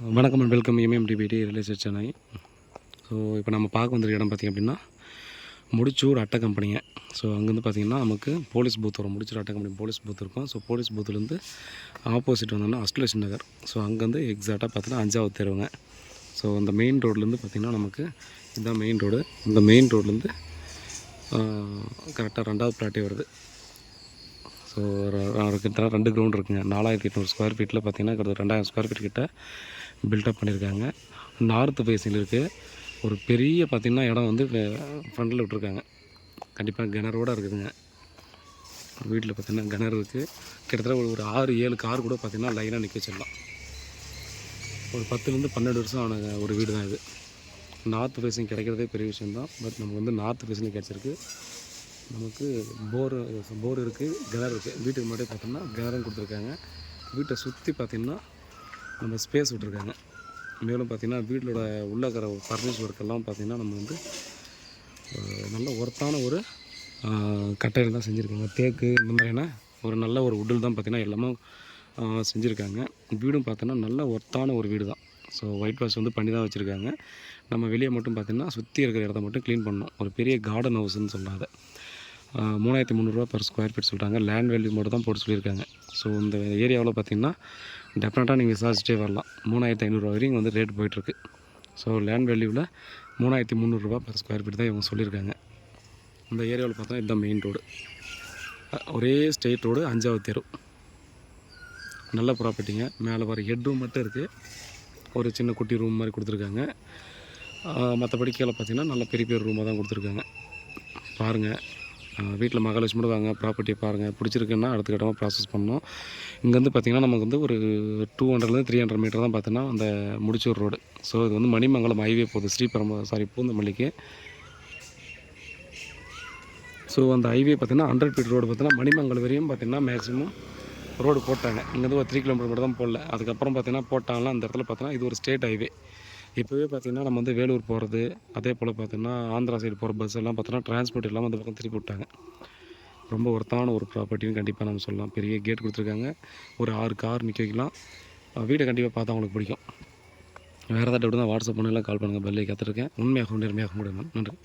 வணக்கம் and welcome MMTPT real estate Chennai. So இப்போ நம்ம பார்க்க வந்திருக்க இடம் பார்த்திங்க அப்படின்னா முடிச்சூர் அட்டை கம்பெனிங்க. ஸோ அங்கேருந்து பார்த்திங்கன்னா நமக்கு போலீஸ் பூத் வரும். முடிச்சூர் அட்டை கம்பெனி போலீஸ் பூத் இருக்கும். ஸோ போலீஸ் பூத்துலேருந்து ஆப்போசிட் வந்தோம்னா அஸ்டலேஷன் நகர். ஸோ அங்கேருந்து எக்ஸாக்டாக பார்த்தீங்கன்னா 5வது தெருவுங்க. ஸோ அந்த மெயின் ரோட்லேருந்து பார்த்திங்கன்னா நமக்கு இதுதான் மெயின் ரோடு. இந்த மெயின் ரோட்லேருந்து கரெக்டாக 2வது பிளாட்டே வருது. ஸோ கிட்ட 2 கிரவுண்ட் இருக்குங்க. 4800 ஸ்கொயர் ஃபீட்டில் பார்த்திங்கன்னா கிட்ட 2000 ஸ்கொயர் ஃபீட் கிட்ட பில்டப் பண்ணியிருக்காங்க. நார்த்து ஃபேஸிங் இருக்குது. ஒரு பெரிய பார்த்திங்கன்னா இடம் வந்து ஃப்ரண்டில் விட்டுருக்காங்க. கண்டிப்பாக கிணறோடு இருக்குதுங்க. வீட்டில் பார்த்திங்கன்னா கிணறு இருக்குது. கிட்டத்தட்ட ஒரு 6-7 கார் கூட பார்த்திங்கன்னா லைனாக நிற்க வச்சிடலாம். ஒரு 10லேருந்து 12 வருஷம் ஆன ஒரு வீடு தான் இது. நார்த்து ஃபேஸிங் கிடைக்கிறதே பெரிய விஷயந்தான். பட் நமக்கு வந்து நார்த்து ஃபேஸிங் கிடச்சிருக்கு. நமக்கு போர் இருக்குது, கிணறு இருக்குது. வீட்டுக்கு முன்னாடி பார்த்தோம்னா கிணறும் கொடுத்துருக்காங்க. வீட்டை சுற்றி பார்த்திங்கன்னா நம்ம ஸ்பேஸ் விட்டுருக்காங்க. மேலும் பார்த்திங்கன்னா வீட்டோட உள்ளக்கிற ஃபர்னிச்சர் ஒர்க்கெல்லாம் பார்த்திங்கன்னா நம்ம வந்து நல்ல ஒர்த்தான ஒரு கட்டையில் தான் செஞ்சுருக்காங்க. தேக்கு இந்த மாதிரியான ஒரு நல்ல ஒரு உட்டில் தான் பார்த்திங்கன்னா எல்லாமே செஞ்சுருக்காங்க. வீடும் பார்த்தோன்னா நல்ல ஒர்த்தான ஒரு வீடு தான். ஸோ ஒயிட் வாஷ் வந்து பண்ணி தான் வச்சுருக்காங்க. நம்ம வெளியே மட்டும் பார்த்திங்கன்னா சுற்றி இருக்கிற இடத்த மட்டும் க்ளீன் பண்ணணும். ஒரு பெரிய கார்டன் ஹவுஸ்ன்னு சொல்லாத 3300 per ஸ்கொயர் ஃபீட் சொல்கிறாங்க. லேண்ட் வேல்யூ மட்டும் தான் போட்டு சொல்லியிருக்காங்க. ஸோ இந்த ஏரியாவில் பார்த்திங்கன்னா டெஃபினட்டாக நீங்கள் விசாரிச்சுட்டே வரலாம். 3500 வரையும் வந்து ரேட் போயிட்டுருக்கு. ஸோ லேண்ட் வேல்யூவில் 3300 per ஸ்கொயர் ஃபீட் தான் இவங்க சொல்லியிருக்காங்க. இந்த ஏரியாவில் பார்த்தோன்னா இதுதான் மெயின் ரோடு. ஒரே ஸ்ட்ரெயிட் ரோடு, 5வது தெரு. நல்ல ப்ராப்பர்ட்டிங்க. மேலே வர ஹெட் ரூம் மட்டும் இருக்குது. ஒரு சின்ன குட்டி ரூம் மாதிரி கொடுத்துருக்காங்க. மற்றபடி கீழே பார்த்திங்கன்னா நல்ல பெரிய பெரிய ரூமாக தான் கொடுத்துருக்காங்க. பாருங்கள், வீட்டில் மகாலட்சுமி வாங்க, ப்ராப்பர்ட்டியை பாருங்கள். பிடிச்சிருக்குன்னா அடுத்த கட்டமாக ப்ராசஸ் பண்ணணும். இங்கேருந்து பார்த்திங்கன்னா நமக்கு வந்து ஒரு 200 to 300 மீட்டர் தான் பார்த்தோன்னா அந்த முடிச்சூர் ரோடு. ஸோ இது வந்து மணிமங்கலம் ஹைவே போகுது, பூந்தமல்லிக்கு. ஸோ அந்த ஹைவே பார்த்திங்கன்னா 100 feet ரோடு பார்த்திங்கன்னா மணிமங்கலம் வரையும் பார்த்திங்கன்னா மேக்ஸிமம் ரோடு போட்டாங்க. இங்கேருந்து ஒரு 3 கிலோமீட்டர் மட்டும் தான் போடல. அதுக்கப்புறம் பார்த்திங்கன்னா போட்டாங்கன்னா அந்த இடத்துல பார்த்தோன்னா இது ஒரு ஸ்டேட் ஹைவே. இப்போவே பார்த்திங்கன்னா நம்ம வந்து வேலூர் போகிறது, அதே போல் பார்த்திங்கன்னா ஆந்திரா சைடு போகிற பஸ் எல்லாம் பார்த்தோன்னா டிரான்ஸ்போர்ட் இல்லாமல் அந்த பக்கம் திருப்பி விட்டாங்க. ரொம்ப ஒர்த்தான ஒரு ப்ராப்பர்ட்டின்னு கண்டிப்பாக நம்ம சொல்லலாம். பெரிய கேட் கொடுத்துருக்காங்க. ஒரு 6 கார் நிற்க வைக்கலாம். வீடை கண்டிப்பாக பார்த்தா உங்களுக்கு பிடிக்கும். வேறு ஏதாவது டவுட் தான் வாட்ஸ்அப் பண்ணலாம், கால் பண்ணுங்கள். பெல்லை கற்றுருக்கேன். உண்மையாகவும் நேர்மையாகவும் முடியும். நன்றி.